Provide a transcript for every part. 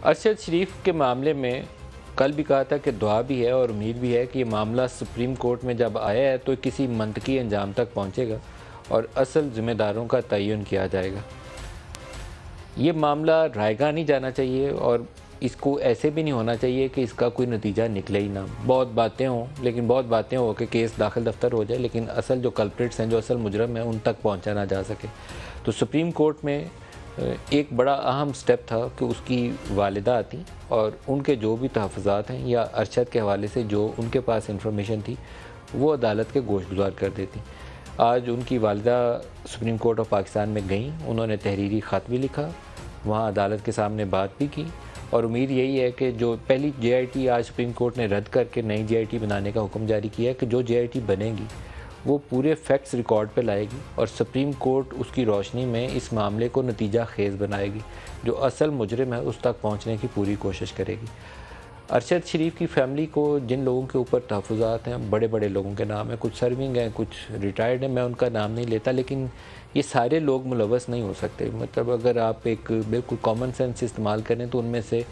अरशद शरीफ के मामले में कल भी कहा था कि दुआ भी है और उम्मीद भी है कि ये मामला सुप्रीम कोर्ट में जब आया है तो किसी मंतकी अंजाम तक पहुंचेगा और असल ज़िम्मेदारों का तयन किया जाएगा। ये मामला रायगा नहीं जाना चाहिए और इसको ऐसे भी नहीं होना चाहिए कि इसका कोई नतीजा निकले ही ना। बहुत बातें हों, लेकिन बहुत बातें हो कि केस दाखिल दफ्तर हो जाए, लेकिन असल जो कल्प्रिट्स हैं, जो असल मुजरम हैं, उन तक पहुंचा ना जा सके। तो सुप्रीम कोर्ट में एक बड़ा अहम स्टेप था कि उसकी वालिदा आती और उनके जो भी तहफ़्फ़ुज़ात हैं या अरशद के हवाले से जो उनके पास इंफॉर्मेशन थी वो अदालत के गोशगुजार कर देती। आज उनकी वालिदा सुप्रीम कोर्ट ऑफ पाकिस्तान में गई, उन्होंने तहरीरी ख़त भी लिखा, वहाँ अदालत के सामने बात भी की और उम्मीद यही है कि जो पहली JIT आज सुप्रीम कोर्ट ने रद्द करके नई JIT बनाने का हुक्म जारी किया है कि जो JIT बनेगी वो पूरे फैक्ट्स रिकॉर्ड पे लाएगी और सुप्रीम कोर्ट उसकी रोशनी में इस मामले को नतीजा खेज़ बनाएगी। जो असल मुजरिम है उस तक पहुंचने की पूरी कोशिश करेगी। अरशद शरीफ की फ़ैमिली को जिन लोगों के ऊपर तहफ़्फ़ुज़ात हैं, बड़े बड़े लोगों के नाम हैं, कुछ सर्विंग हैं, कुछ रिटायर्ड हैं, मैं उनका नाम नहीं लेता, लेकिन ये सारे लोग मुलव्वस नहीं हो सकते। मतलब अगर आप एक बिल्कुल कॉमन सेंस इस्तेमाल करें तो उनमें से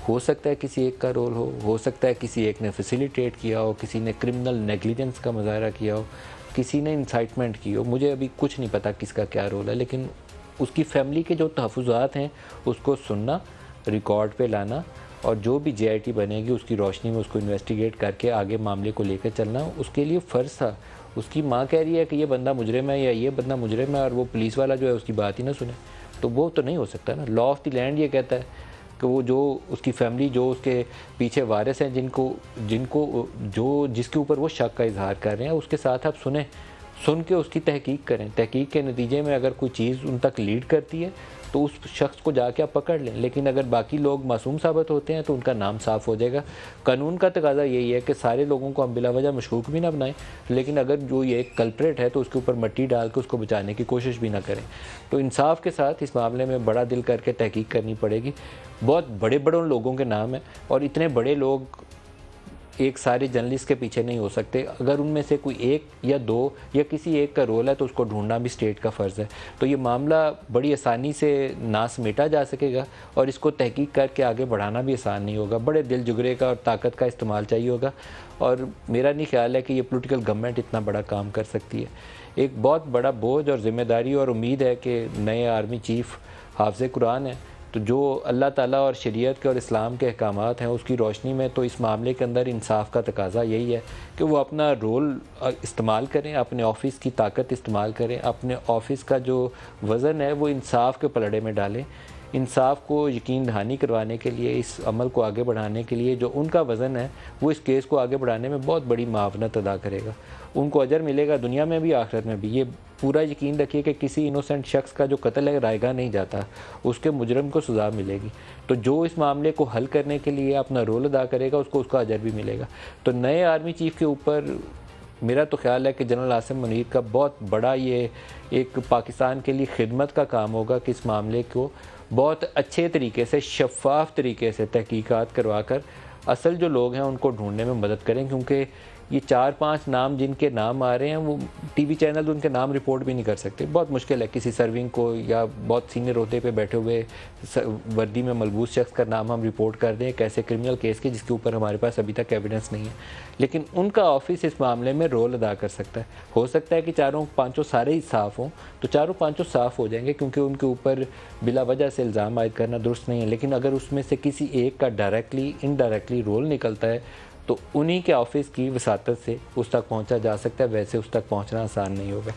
हो सकता है किसी एक का रोल हो सकता है किसी एक ने फैसिलिटेट किया हो, किसी ने क्रिमिनल नेग्लिजेंस का मुज़ाहरा किया हो, किसी ने इंसाइटमेंट की हो। मुझे अभी कुछ नहीं पता किसका क्या रोल है, लेकिन उसकी फ़ैमिली के जो तहफ़्फ़ुज़ात हैं उसको सुनना, रिकॉर्ड पे लाना और जो भी JIT बनेगी उसकी रोशनी में उसको इन्वेस्टिगेट करके आगे मामले को लेकर चलना उसके लिए फ़र्ज़ था। उसकी माँ कह रही है कि ये बंदा मुजरिम है या ये बंदा मुजरिम है और वो पुलिस वाला जो है उसकी बात ही ना सुने, तो वो तो नहीं हो सकता ना। लॉ ऑफ द लैंड ये कहता है कि वो जो उसकी फ़ैमिली जो उसके पीछे वारिस हैं जिसके ऊपर वो शक का इजहार कर रहे हैं, उसके साथ आप सुन के उसकी तहकीक करें। तहकीक के नतीजे में अगर कोई चीज़ उन तक लीड करती है तो उस शख्स को जाके आप पकड़ लें, लेकिन अगर बाकी लोग मासूम साबित होते हैं तो उनका नाम साफ़ हो जाएगा। कानून का तकाज़ा यही है कि सारे लोगों को हम बिला वजह मशकूक भी ना बनाएं, लेकिन अगर जो ये कल्प्रेट है तो उसके ऊपर मट्टी डाल के उसको बचाने की कोशिश भी ना करें। तो इंसाफ के साथ इस मामले में बड़ा दिल करके तहकीक करनी पड़ेगी। बहुत बड़े बड़े लोगों के नाम हैं और इतने बड़े लोग एक सारे जर्नलिस्ट के पीछे नहीं हो सकते। अगर उनमें से कोई एक या दो या किसी एक का रोल है तो उसको ढूंढना भी स्टेट का फ़र्ज़ है। तो ये मामला बड़ी आसानी से ना समेटा जा सकेगा और इसको तहकीक करके आगे बढ़ाना भी आसान नहीं होगा। बड़े दिल जुगरे का और ताकत का इस्तेमाल चाहिए होगा और मेरा नहीं ख्याल है कि ये पॉलिटिकल गवर्नमेंट इतना बड़ा काम कर सकती है। एक बहुत बड़ा बोझ और ज़िम्मेदारी और उम्मीद है कि नए आर्मी चीफ़ हाफ़िज़ कुरान है, तो जो अल्लाह ताला और शरीयत के और इस्लाम के अहकामात हैं उसकी रोशनी में तो इस मामले के अंदर इंसाफ का तकाज़ा यही है कि वो अपना रोल इस्तेमाल करें, अपने ऑफ़िस की ताकत इस्तेमाल करें, अपने ऑफ़िस का जो वज़न है वो इंसाफ के पलड़े में डालें। इंसाफ को यकीन दहानी करवाने के लिए, इस अमल को आगे बढ़ाने के लिए जो उनका वज़न है वो इस केस को आगे बढ़ाने में बहुत बड़ी मावनत अदा करेगा। उनको अजर मिलेगा दुनिया में भी आखिरत में भी। ये पूरा यकीन रखिए कि किसी इनोसेंट शख्स का जो कत्ल है रायगा नहीं जाता, उसके मुजरम को सज़ा मिलेगी। तो जो इस मामले को हल करने के लिए अपना रोल अदा करेगा उसको उसका अजर भी मिलेगा। तो नए आर्मी चीफ़ के ऊपर मेरा तो ख्याल है कि जनरल आसिम मुनीर का बहुत बड़ा ये एक पाकिस्तान के लिए खिदमत का काम होगा कि इस मामले को बहुत अच्छे तरीके से, शफ़ाफ़ तरीके से तहकीकात करवा कर असल जो लोग हैं उनको ढूंढने में मदद करें, क्योंकि ये 4-5 नाम जिनके नाम आ रहे हैं वो TV चैनल उनके नाम रिपोर्ट भी नहीं कर सकते। बहुत मुश्किल है किसी सर्विंग को या बहुत सीनियर ओहदे पे बैठे हुए वर्दी में मलबूस शख्स का नाम हम रिपोर्ट कर दें कैसे क्रिमिनल केस के जिसके ऊपर हमारे पास अभी तक एविडेंस नहीं है, लेकिन उनका ऑफिस इस मामले में रोल अदा कर सकता है। हो सकता है कि 4-5 सारे ही साफ़ हों तो 4-5 साफ़ हो जाएंगे, क्योंकि उनके ऊपर बिला वजह से इल्ज़ाम आयद करना दुरुस्त नहीं है। लेकिन अगर उसमें से किसी एक का डायरेक्टली इनडायरेक्टली रोल निकलता है तो उन्हीं के ऑफिस की वसातत से उस तक पहुंचा जा सकता है, वैसे उस तक पहुंचना आसान नहीं होगा।